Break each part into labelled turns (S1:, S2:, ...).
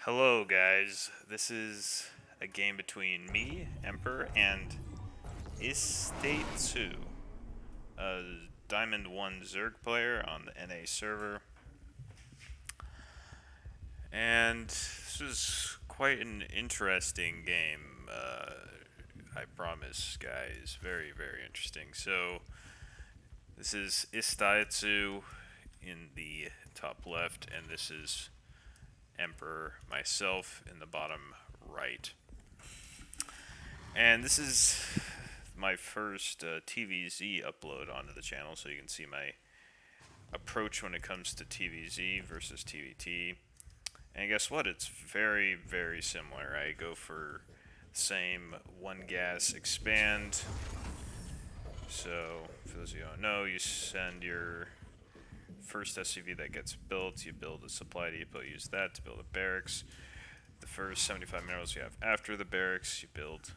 S1: Hello, guys. This is a game between me, Emperor, and Istaitsu, a Diamond 1 Zerg player on the NA server. And this is quite an interesting game. I promise, guys. Very, very interesting. So, this is Istaitsu in the top left, and this is Emperor, myself, in the bottom right. And this is my first TvZ upload onto the channel, so you can see my approach when it comes to TvZ versus TvT. And guess what? It's very, very similar. I go for same one gas expand. So, for those of you who don't know, you send your first SUV that gets built, you build a supply depot, use that to build a barracks. The first 75 minerals you have after the barracks, you build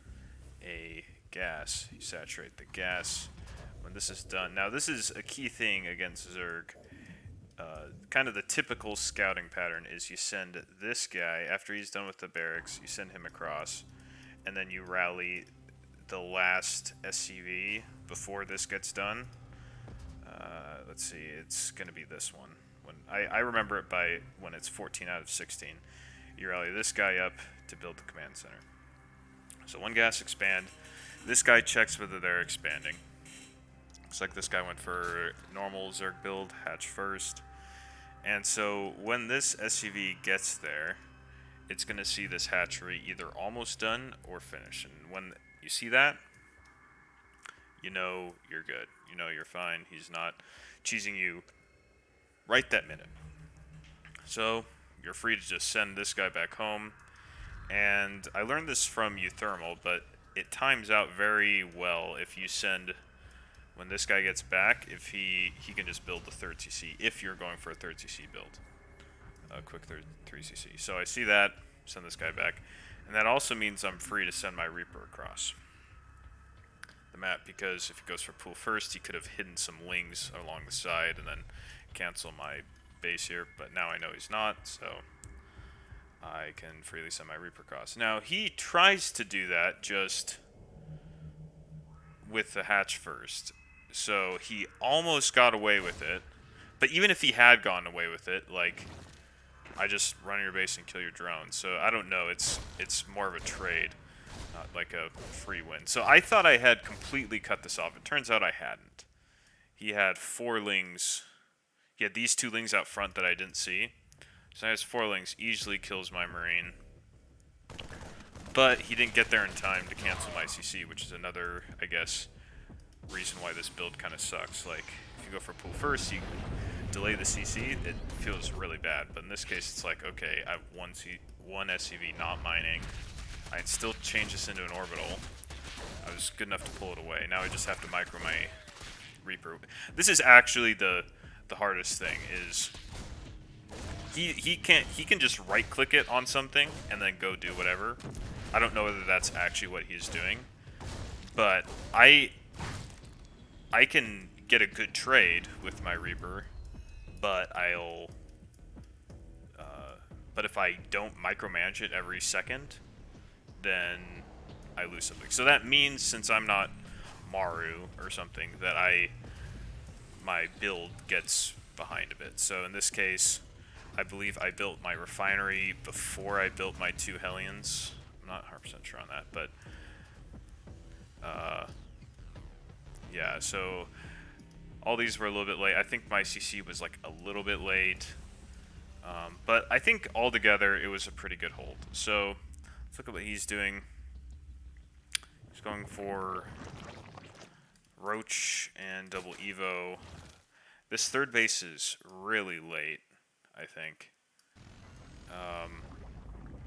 S1: a gas. You saturate the gas. When this is done, now this is a key thing against Zerg. Kind of the typical scouting pattern is you send this guy, after he's done with the barracks, you send him across, and then you rally the last SCV before this gets done. Let's see, it's going to be this one. I remember it by when it's 14 out of 16. You rally this guy up to build the command center. So one gas expand. This guy checks whether they're expanding. Looks like this guy went for normal Zerg build, hatch first. And so when this SUV gets there, it's going to see this hatchery either almost done or finished. And when you see that, you know you're good. You know you're fine. He's not cheesing you right that minute. So you're free to just send this guy back home. And I learned this from Euthermal, but it times out very well if you send, when this guy gets back, if he can just build the third CC, if you're going for a third CC build. A quick 3CC. So I see that, send this guy back. And that also means I'm free to send my Reaper across the map, because if he goes for pool first, he could have hidden some wings along the side and then cancel my base here, but now I know he's not, so I can freely send my Reaper across. Now, he tries to do that just with the hatch first, so he almost got away with it, but even if he had gone away with it, like, I just run your base and kill your drone, so I don't know, it's more of a trade, not like a free win. So I thought I had completely cut this off. It turns out I hadn't. He had 4 lings. He had these 2 lings out front that I didn't see. So he has 4 lings, easily kills my Marine. But he didn't get there in time to cancel my CC, which is another, I guess, reason why this build kind of sucks. Like, if you go for pool first, you delay the CC, it feels really bad. But in this case, it's like, okay, I have one SCV not mining. I can still change this into an orbital. I was good enough to pull it away. Now I just have to micro my Reaper. This is actually the hardest thing, is he can just right click it on something and then go do whatever. I don't know whether that's actually what he's doing, but I can get a good trade with my Reaper, but but if I don't micromanage it every second, then I lose something. So that means, since I'm not Maru or something, that my build gets behind a bit. So in this case, I believe I built my refinery before I built my 2 Hellions. I'm not 100% sure on that, but yeah, so all these were a little bit late. I think my CC was like a little bit late, but I think altogether it was a pretty good hold. So let's look at what he's doing. He's going for Roach and double Evo. This third base is really late, I think.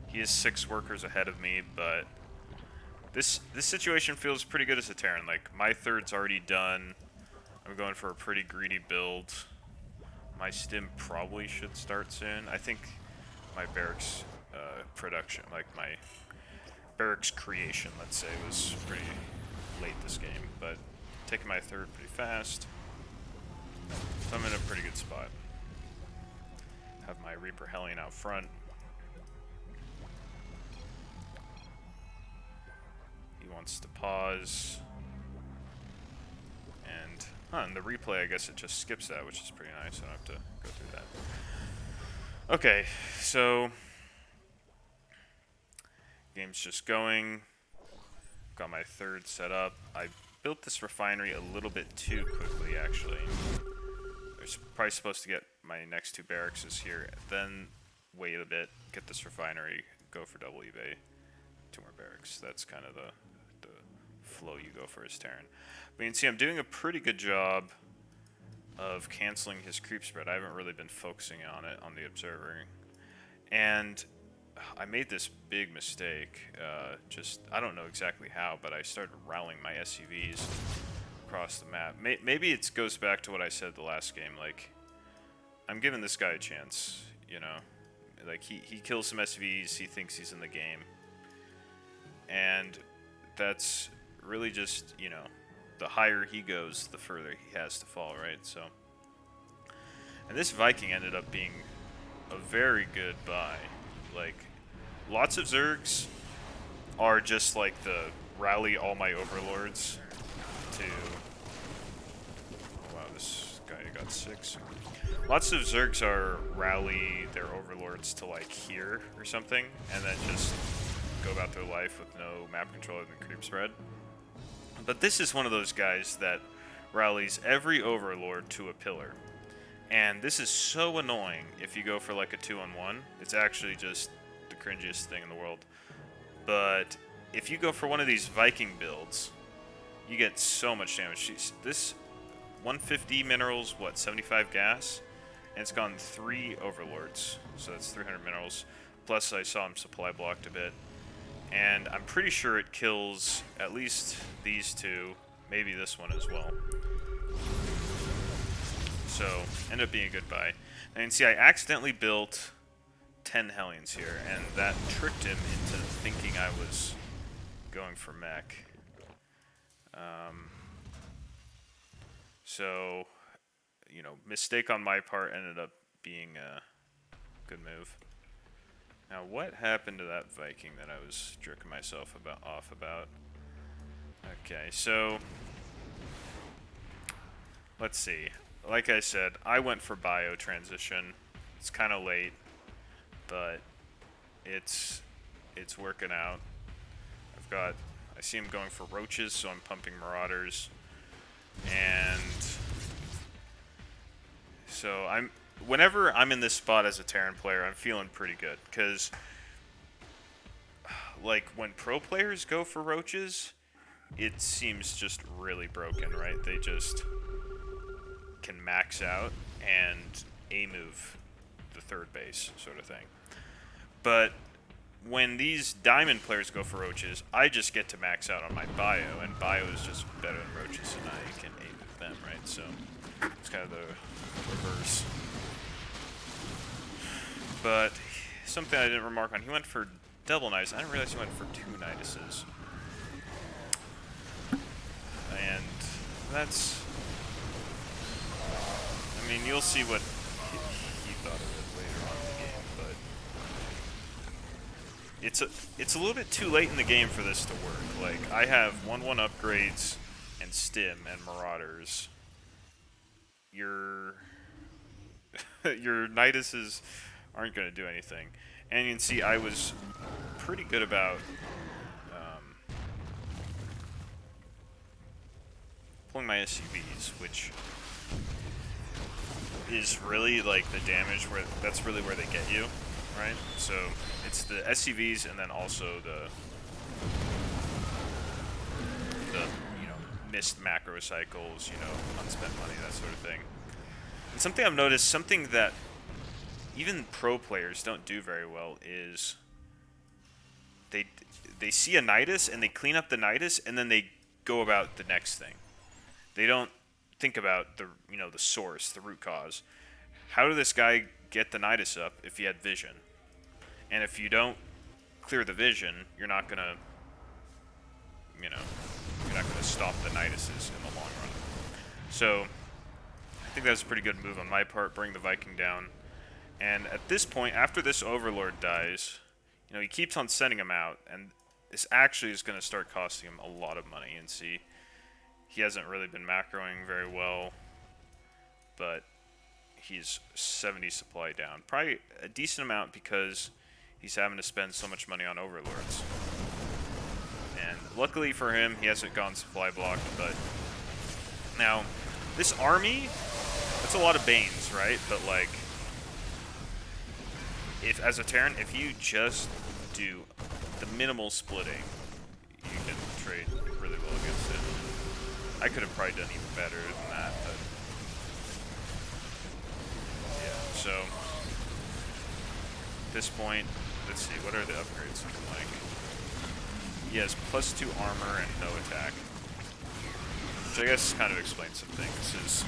S1: He is 6 workers ahead of me, but this situation feels pretty good as a Terran. Like, my third's already done. I'm going for a pretty greedy build. My stim probably should start soon. I think my barracks production, like my barracks creation, let's say, was pretty late this game, but taking my third pretty fast. So I'm in a pretty good spot. Have my Reaper Hellion out front. wants to pause. And, in the replay, I guess it just skips that, which is pretty nice. I don't have to go through that. Okay, so game's just going. Got my third set up. I built this refinery a little bit too quickly, actually. I'm probably supposed to get my next 2 barracks here, then wait a bit, get this refinery, go for double eBay, 2 more barracks. That's kind of the flow you go for as Terran. But you can see I'm doing a pretty good job of canceling his creep spread. I haven't really been focusing on it on the observer. And I made this big mistake. I don't know exactly how, but I started rallying my SCVs across the map. Maybe it goes back to what I said the last game. Like, I'm giving this guy a chance, you know. Like, he kills some SCVs, he thinks he's in the game. And that's really just, you know, the higher he goes, the further he has to fall, right? So, and this Viking ended up being a very good buy. Like, lots of Zergs are just like the rally all my overlords to... Oh, wow, this guy got 6. Lots of Zergs are rally their overlords to like here or something, and then just go about their life with no map control and creep spread. But this is one of those guys that rallies every overlord to a pillar. And this is so annoying if you go for like a 2-on-1. It's actually just the cringiest thing in the world. But if you go for one of these Viking builds, you get so much damage. This 150 minerals, what, 75 gas? And it's gone 3 overlords. So that's 300 minerals. Plus I saw him supply blocked a bit. And I'm pretty sure it kills at least these 2, maybe this one as well. So, ended up being a good buy. And see, I accidentally built 10 Hellions here, and that tricked him into thinking I was going for mech. So, you know, mistake on my part ended up being a good move. Now, what happened to that Viking that I was jerking myself off about? Okay, so let's see. Like I said, I went for bio transition. It's kind of late, but it's working out. I see him going for roaches, so I'm pumping marauders, and so whenever I'm in this spot as a Terran player, I'm feeling pretty good, because like when pro players go for roaches, it seems just really broken, right? They just can max out and A-move the third base sort of thing. But when these diamond players go for roaches, I just get to max out on my bio, and bio is just better than roaches, and I can A-move them, right? So it's kind of the reverse. But something I didn't remark on, he went for double Nidus. I didn't realize he went for 2 Niduses. And that's... I mean, you'll see what he thought of it later on in the game, but it's a little bit too late in the game for this to work. Like, I have 1-1 upgrades and stim and marauders. Your Niduses aren't going to do anything. And you can see I was pretty good about pulling my SCVs, which is really like the damage that's really where they get you, right? So it's the SCVs and then also the you know, missed macro cycles, you know, unspent money, that sort of thing. And something I've noticed, something that even pro players don't do very well, is they see a Nidus and they clean up the Nidus and then they go about the next thing. They don't think about the source, the root cause. How did this guy get the Nidus up if he had vision? And if you don't clear the vision, you're not gonna stop the Niduses in the long run. So I think that's a pretty good move on my part, bring the Viking down. And at this point, after this Overlord dies, you know, he keeps on sending him out, and this actually is going to start costing him a lot of money. And see, he hasn't really been macroing very well, but he's 70 supply down. Probably a decent amount because he's having to spend so much money on overlords. And luckily for him, he hasn't gone supply blocked, but now this army, that's a lot of Banes, right? But like, if as a Terran, if you just do the minimal splitting, you can trade really well against it. I could have probably done even better than that, but yeah, so at this point, let's see, what are the upgrades looking like? He has +2 armor and no attack, which I guess kind of explains some things. His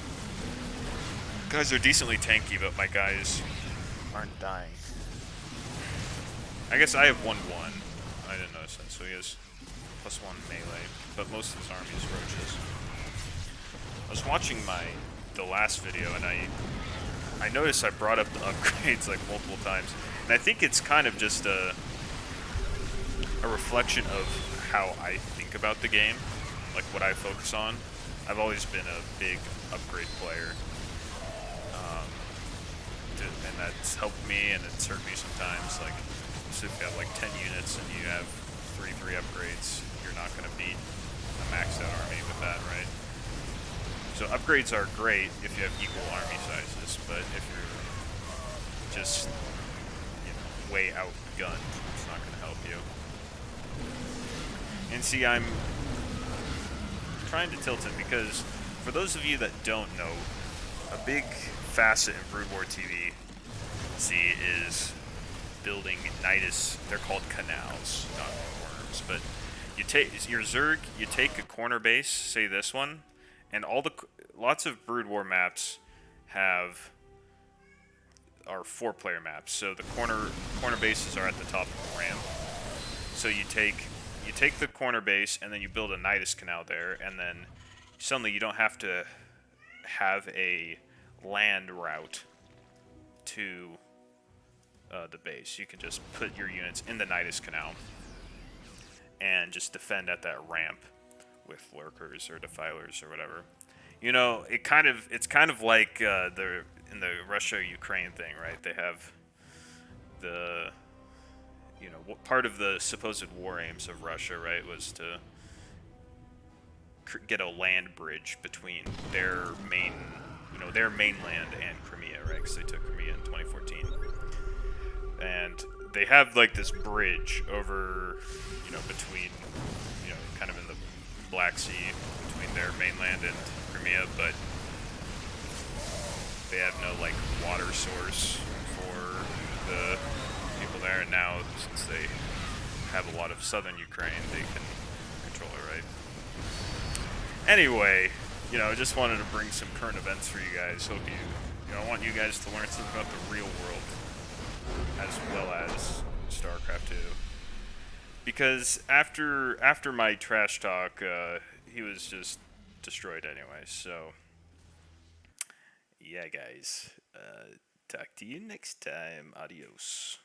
S1: guys are decently tanky, but my guys aren't dying. I guess I have 1-1. I didn't notice that, so he has +1 melee, but most of his army is roaches. I was watching the last video, and I noticed I brought up the upgrades like multiple times, and I think it's kind of just a reflection of how I think about the game, like what I focus on. I've always been a big upgrade player, and that's helped me, and it's hurt me sometimes. Like, so if you have like 10 units and you have 3 upgrades, you're not going to beat a maxed out army with that, right? So upgrades are great if you have equal army sizes, but if you're just, you know, way outgunned, it's not going to help you. And see, I'm trying to tilt it because for those of you that don't know, a big facet in Brood War TvZ is building Nidus. They're called canals, not worms. But you take your Zerg, you take a corner base, say this one, and lots of Brood War maps are 4-player maps. So the corner bases are at the top of the ramp. So you take the corner base and then you build a Nidus canal there, and then suddenly you don't have to have a land route to the base. You can just put your units in the Nidus Canal and just defend at that ramp with lurkers or defilers or whatever. You know, it's kind of like in the Russia-Ukraine thing, right? They have the, you know, part of the supposed war aims of Russia, right, was to get a land bridge between their mainland and Crimea, right? Because they took Crimea in 2014. And they have like this bridge over, you know, between, you know, kind of in the Black Sea between their mainland and Crimea, but they have no like water source for the people there. And now, since they have a lot of southern Ukraine, they can control it, right? Anyway, you know, I just wanted to bring some current events for you guys. Hope you know, I want you guys to learn something about the real world as well as StarCraft 2. Because after my trash talk, he was just destroyed anyway. So, yeah, guys. Talk to you next time. Adios.